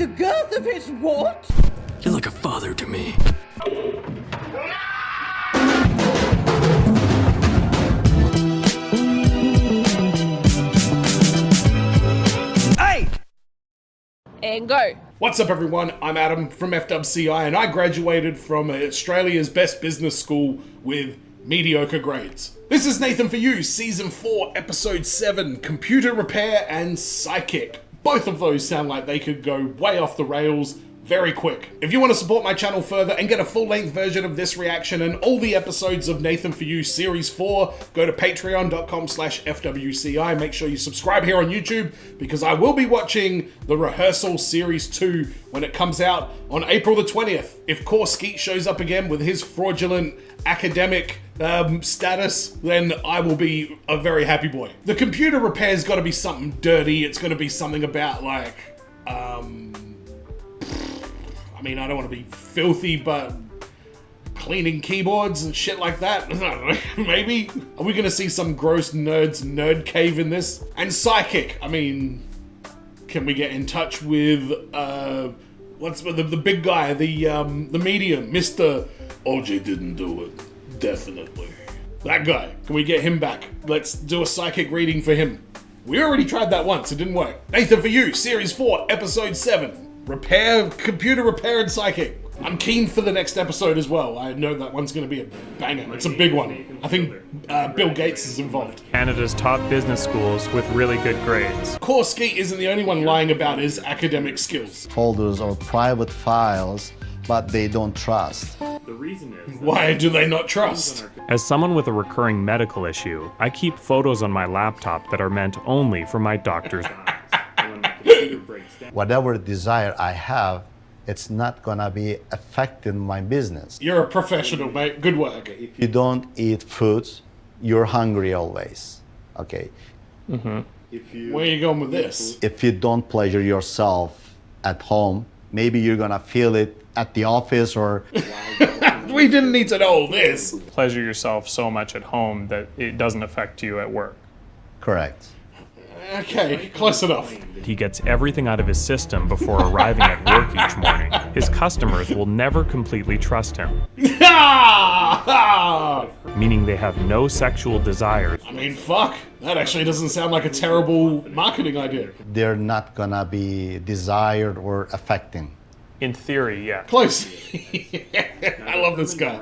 The girth of his what? You're like a father to me. Hey! And go. What's up everyone, I'm Adam from FWCI and I graduated from Australia's best business school with mediocre grades. This is Nathan for You, Season 4, Episode 7, Computer Repair and Psychic. Both of those sound like they could go way off the rails very quick. If you want to support my channel further and get a full-length version of this reaction and all the episodes of Nathan for You Series 4, go to patreon.com/FWCI. Make sure you subscribe here on YouTube because I will be watching the Rehearsal Series 2 when it comes out on April the 20th. If Core Skeet shows up again with his fraudulent academic status, then I will be a very happy boy. The computer repair's got to be something dirty. It's going to be something about like, I mean, I don't want to be filthy, but cleaning keyboards and shit like that. I don't know, maybe? Are we going to see some gross nerd cave in this? And Psychic, I mean, can we get in touch with, what's the big guy, the medium, Mr. OJ didn't do it, definitely. That guy, can we get him back? Let's do a psychic reading for him. We already tried that once, it didn't work. Nathan for You, Series 4, Episode 7. Computer repair and psychic. I'm keen for the next episode as well. I know that one's going to be a banger. It's a big one. I think Bill Gates is involved. Canada's top business schools with really good grades. Core Skeet isn't the only one lying about his academic skills. Folders or private files, but they don't trust. The reason is why do they not trust? As someone with a recurring medical issue, I keep photos on my laptop that are meant only for my doctor's eyes. Whatever desire I have, it's not gonna be affecting my business. You're a professional, mate. Good work. If you don't eat food, you're hungry always, okay? Where are you going with this? If you don't pleasure yourself at home, maybe you're gonna feel it at the office or... We didn't need to know all this. Pleasure yourself so much at home that it doesn't affect you at work. Correct. Okay, close enough. He gets everything out of his system before arriving at work each morning. His customers will never completely trust him, meaning they have no sexual desires. I mean, fuck. That actually doesn't sound like a terrible marketing idea. They're not gonna be desired or affecting. In theory, yeah. Close. I love this guy.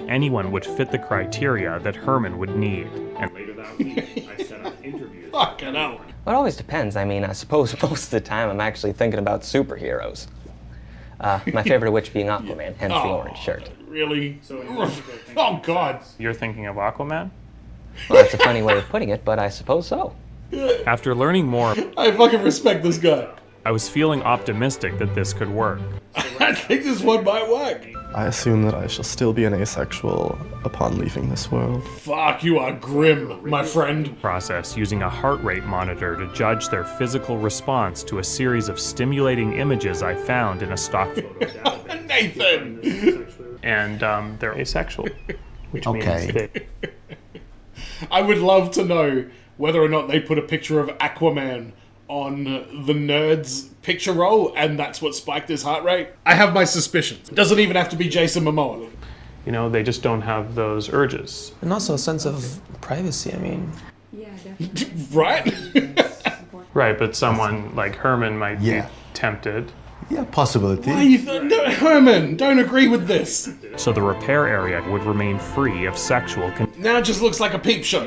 Anyone would fit the criteria that Herman would need. And later that week, I set up interviews. Fucking hell. Well, it always depends. I mean, I suppose most of the time I'm actually thinking about superheroes. My favorite of which being Aquaman, hence the orange shirt. Really? Oh, God. You're thinking of Aquaman? Well, that's a funny way of putting it, but I suppose so. After learning more, I fucking respect this guy. I was feeling optimistic that this could work. I think this one might work. I assume that I shall still be an asexual upon leaving this world. Fuck, you are grim, my friend. Process using a heart rate monitor to judge their physical response to a series of stimulating images I found in a stock photo database. Nathan! And they're asexual, which means they... I would love to know whether or not they put a picture of Aquaman on the nerd's picture roll, and that's what spiked his heart rate. I have my suspicions. It doesn't even have to be Jason Momoa. You know, they just don't have those urges. And also a sense of privacy, I mean. Yeah, definitely. Right? Right, but someone like Herman might be tempted. Yeah, possibility. Why you Herman, don't agree with this. So the repair area would remain free of sexual Now it just looks like a peep show.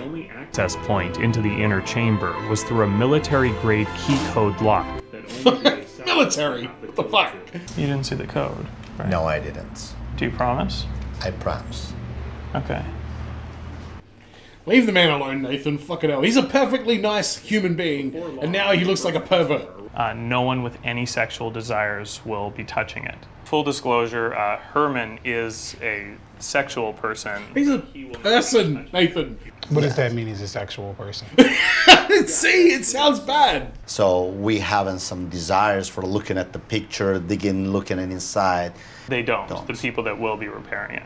access point into the inner chamber was through a military-grade key code lock. Military? What the fuck? You didn't see the code, right? No, I didn't. Do you promise? I promise. Okay. Leave the man alone, Nathan. Fucking hell. He's a perfectly nice human being, and now he looks like a pervert. No one with any sexual desires will be touching it. Full disclosure, Herman is a sexual person. He's a person, Nathan. What does that mean he's a sexual person? See, it sounds bad. So we having some desires for looking at the picture, digging, looking inside. They don't. The people that will be repairing it.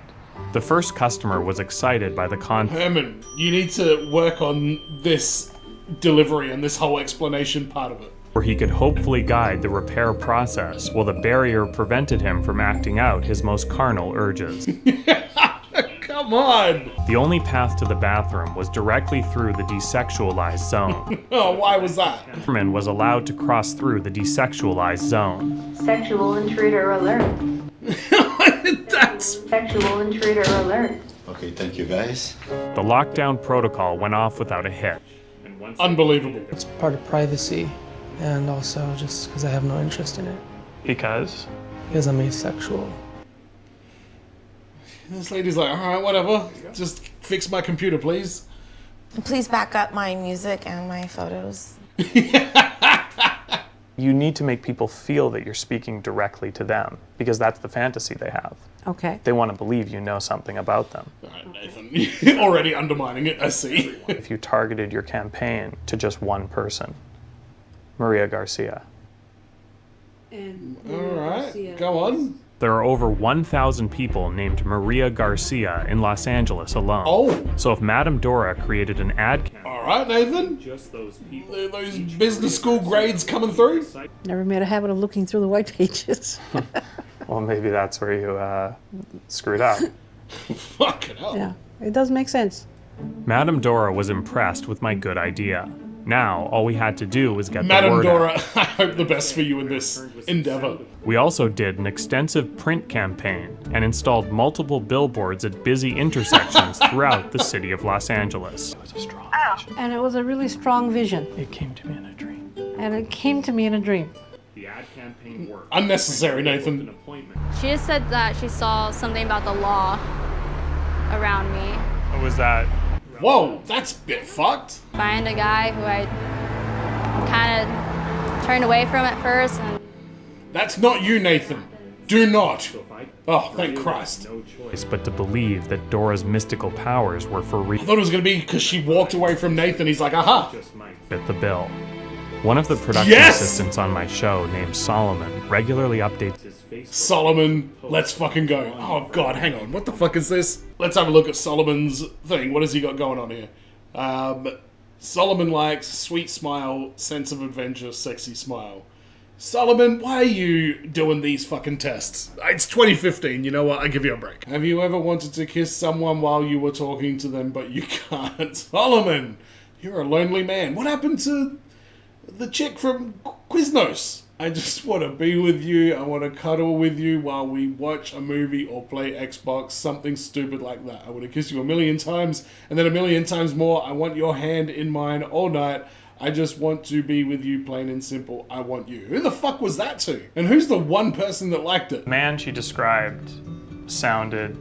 The first customer was excited by the concept. Herman, you need to work on this delivery and this whole explanation part of it. where he could hopefully guide the repair process while the barrier prevented him from acting out his most carnal urges. Come on! The only path to the bathroom was directly through the desexualized zone. Oh, why was that? Herman was allowed to cross through the desexualized zone. Sexual intruder alert. That's... Sexual intruder alert. Okay, thank you guys. The lockdown protocol went off without a hitch. Unbelievable. It's part of privacy, and also just because I have no interest in it. Because? Because I'm asexual. This lady's like, alright, whatever. Just fix my computer, please. Please back up my music and my photos. You need to make people feel that you're speaking directly to them, because that's the fantasy they have. Okay. They want to believe you know something about them. Alright, Nathan. Already undermining it, I see. If you targeted your campaign to just one person, Maria Garcia. Alright, go on. There are over 1,000 people named Maria Garcia in Los Angeles alone. Oh. So if Madame Dora created an ad campaign, Alright, Nathan. just those people, Those business school grades coming through? Never made a habit of looking through the white pages. well, maybe that's where you screwed up. Fucking hell. Yeah, it does make sense. Madame Dora was impressed with my good idea. Now, all we had to do was get the Madame word Dora, out. I hope the best for you in this endeavor. We also did an extensive print campaign and installed multiple billboards at busy intersections throughout the city of Los Angeles. It was a strong vision. And it was a really strong vision. It came to me in a dream. And it came to me in a dream. The ad campaign worked. Unnecessary, Nathan. She just said that she saw something about the law around me. What was that? Whoa, that's a bit fucked. Find a guy who I kind of turned away from at first, and That's not you, Nathan. Do not. Oh, thank Christ. No choice but to believe that Dora's mystical powers were for real. I thought it was going to be because she walked away from Nathan. He's like, aha. Fit the bill. One of the production Yes! assistants on my show, named Solomon, regularly updates his Facebook. Solomon, let's fucking go. Oh god, hang on. What the fuck is this? Let's have a look at Solomon's thing. What has he got going on here? Solomon likes sweet smile, sense of adventure, sexy smile. Solomon, why are you doing these fucking tests? It's 2015, you know what? I give you a break. Have you ever wanted to kiss someone while you were talking to them, but you can't? Solomon, you're a lonely man. What happened to the chick from Quiznos? I just want to be with you. I want to cuddle with you while we watch a movie or play Xbox, something stupid like that. I want to kiss you a million times and then a million times more. I want your hand in mine all night. I just want to be with you, plain and simple. I want you. Who the fuck was that to? And who's the one person that liked it? The man she described sounded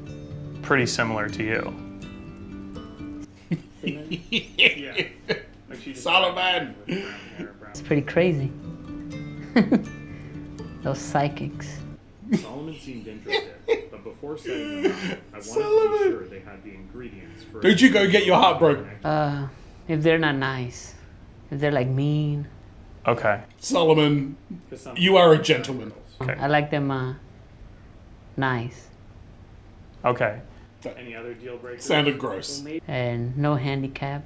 pretty similar to you. Yeah. Solomon. It's pretty crazy. Those psychics. Solomon seemed interested, but before setting them up, I wanted Solomon. to be sure they had the ingredients for. Don't you go get your heart broken. If they're not nice. If they're like mean. Okay. Solomon, you are a gentleman. Okay. I like them nice. Okay. Any other deal breakers? Sounded gross. And no handicap.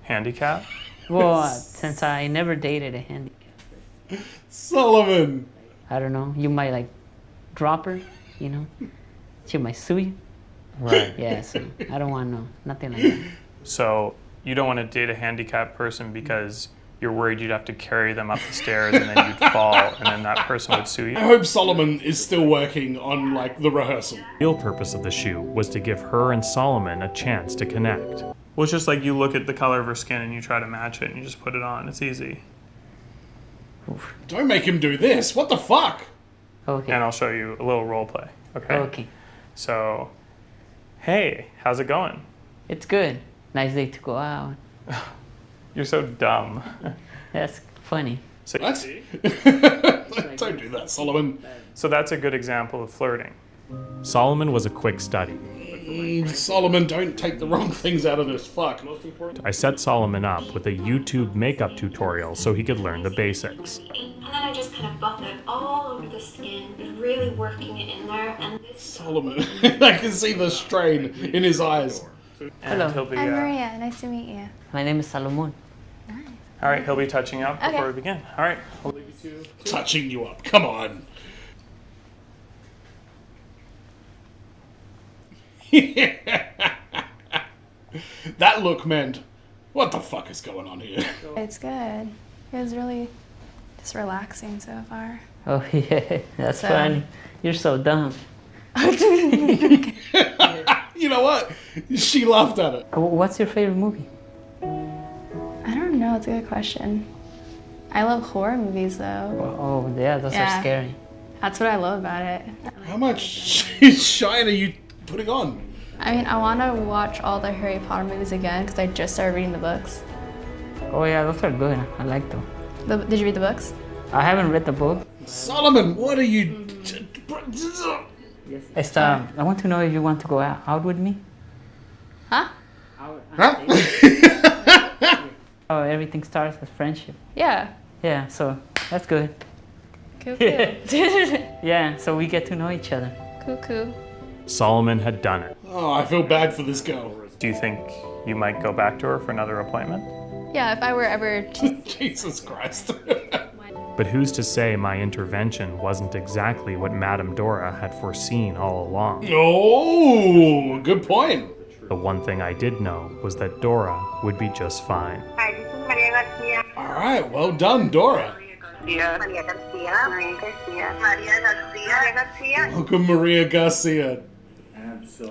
Handicap? Well, since I never dated a handicap. Solomon. I don't know. You might like drop her, you know? She might sue you. Right. Yeah, so I don't want nothing like that. So you don't want to date a handicapped person because you're worried you'd have to carry them up the stairs and then you'd fall and then that person would sue you? I hope Solomon is still working on, like, the rehearsal. The real purpose of the shoot was to give her and Solomon a chance to connect. Well, it's just like you look at the color of her skin and you try to match it and you just put it on. It's easy. Don't make him do this. What the fuck? Okay. And I'll show you a little role play. Okay? Okay. So, hey, how's it going? It's good. Nice day to go out. You're so dumb. That's funny. So, What? Don't do that, Solomon. So that's a good example of flirting. Solomon was a quick study. Solomon, don't take the wrong things out of this. Fuck. I set Solomon up with a YouTube makeup tutorial so he could learn the basics. then I just kind of buff it all over the skin, really working it in there. And this Solomon. I can see the strain in his eyes. And he'll be, Maria. Nice to meet you. My name is Salomon. All right, he'll be touching up before Okay. we begin. All right, we'll leave you to... Touching you up. Come on. That look meant, what the fuck is going on here? It's good. It was really just relaxing so far. Oh yeah, that's So- funny. You're so dumb. You know what? She laughed at it. What's your favorite movie? I don't know. It's a good question. I love horror movies though. Oh yeah, those are scary. That's what I love about it. How much shine are you putting on? I mean, I want to watch all the Harry Potter movies again because I just started reading the books. Oh yeah, those are good. I like them. Did you read the books? I haven't read the book. Solomon, what are you... I want to know if you want to go out with me. Huh? Huh? Oh, everything starts as friendship. Yeah. Yeah, so that's good. Cool, cool. Yeah, so we get to know each other. Cool, cool. Solomon had done it. Oh, I feel bad for this girl. Do you think you might go back to her for another appointment? Yeah, if I were ever to... Jesus Christ. But who's to say my intervention wasn't exactly what Madame Dora had foreseen all along? Oh, good point. The one thing I did know was that Dora would be just fine. Hi, this is Maria Garcia. All right, well done, Dora. Maria Garcia. Maria Garcia. Maria Garcia. Maria Garcia. Welcome, Maria Garcia.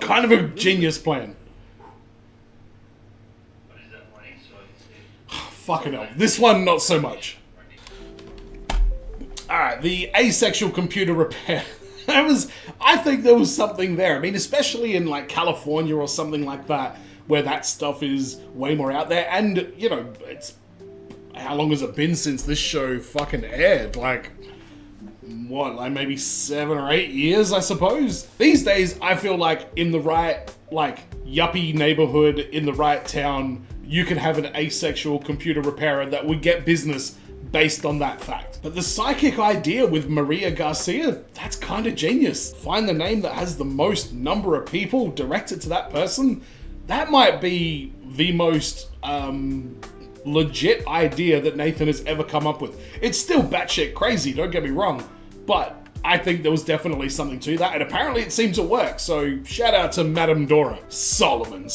Kind of a genius plan. Fucking hell. This one, not so much. Alright, the asexual computer repair. I think there was something there. I mean, especially in like California or something like that, where that stuff is way more out there. And, you know, it's... How long has it been since this show fucking aired? Like, what, like maybe 7 or 8 years, I suppose? These days, I feel like in the right, like, yuppie neighborhood, in the right town, you can have an asexual computer repairer that would get business based on that fact. But the psychic idea with Maria Garcia, that's kind of genius. Find the name that has the most number of people directed to that person. That might be the most legit idea that Nathan has ever come up with. It's still batshit crazy, don't get me wrong, but I think there was definitely something to that, and apparently it seemed to work, so shout out to Madame Dora. Solomon.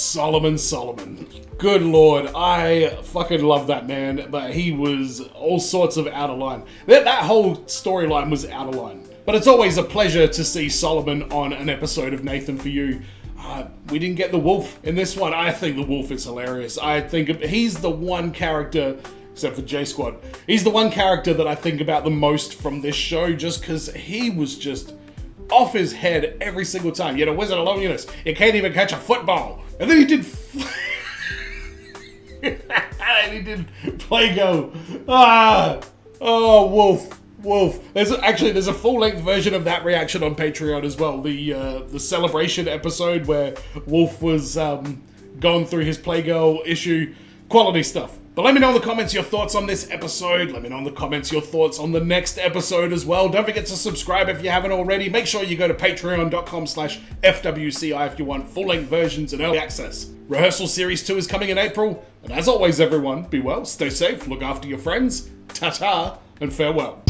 Good lord, I fucking love that man, but he was all sorts of out of line. That whole storyline was out of line. But it's always a pleasure to see Solomon on an episode of Nathan For You. We didn't get the wolf in this one. I think the wolf is hilarious. I think he's the one character, except for J-Squad, he's the one character that I think about the most from this show, just because he was just off his head every single time. You know, Wizard of Loneliness, you can't even catch a football. And then he did... and he did Play-Go. Oh, wolf. There's a full-length version of that reaction on Patreon as well. The celebration episode where Wolf was going through his Playgirl issue. Quality stuff. But let me know in the comments your thoughts on this episode. Let me know in the comments your thoughts on the next episode as well. Don't forget to subscribe if you haven't already. Make sure you go to patreon.com/FWCI if you want full-length versions and early access. Rehearsal Series 2 is coming in April. And as always, everyone, be well, stay safe, look after your friends. Ta-ta, and farewell.